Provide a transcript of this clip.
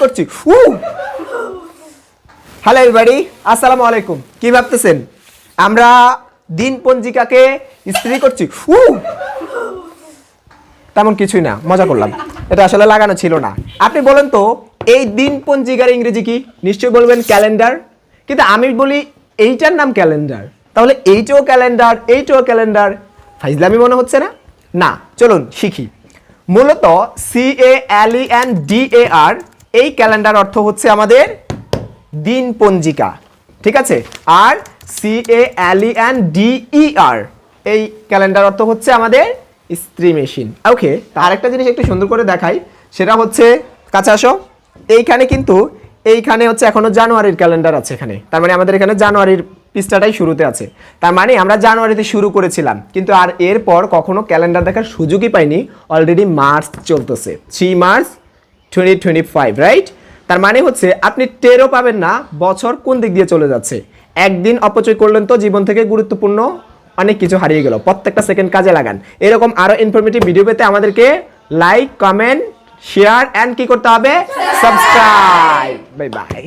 করছি hello everybody, আসসালামু আলাইকুম। কি ভাবতেছেন আমরা দিন পঞ্জিকাকে ইস্ত্রি করছি? তেমন কিছুই না, মজা করলাম। এটা আসলে লাগানো ছিল না। আপনি বলেন তো এই দিন পঞ্জিকার ইংরেজি কি? নিশ্চয়ই বলবেন ক্যালেন্ডার। কিন্তু আমি বলি এইটার নাম ক্যালেন্ডার, তাহলে এইটাও ক্যালেন্ডার, এইটাও ক্যালেন্ডার। ফাইজলামি মনে হচ্ছে না? না, চলুন শিখি। মূলত CALENDAR এই ক্যালেন্ডার অর্থ হচ্ছে আমাদের দিন পঞ্জিকা, ঠিক আছে। আর CALENDER এই ক্যালেন্ডার অর্থ হচ্ছে আমাদের ইস্ত্রি মেশিন। ওকে, আর একটা জিনিস একটু সুন্দর করে দেখাই, সেটা হচ্ছে কাছে আসো। এইখানে হচ্ছে এখনো জানুয়ারির ক্যালেন্ডার আছে এখানে, তার মানে আমাদের এখানে জানুয়ারির পৃষ্ঠাটাই শুরুতে আছে। তার মানে আমরা জানুয়ারিতে শুরু করেছিলাম, কিন্তু আর এরপর কখনো ক্যালেন্ডার দেখার সুযোগই পাইনি। অলরেডি মার্চ চলতেছে, 3 মার্চ 2025, রাইট? তার মানে হচ্ছে আপনি টেরও পাবেন না বছর কোন দিক দিয়ে চলে যাচ্ছে। একদিন অপচয় করলেন তো জীবন থেকে গুরুত্বপূর্ণ অনেক কিছু হারিয়ে গেল। প্রত্যেকটা সেকেন্ড কাজে লাগান। এরকম আরো ইনফরমেটিভ ভিডিও পেতে আমাদেরকে লাইক, কমেন্ট, শেয়ার এন্ড কি করতে হবে? সাবস্ক্রাইব। Bye bye.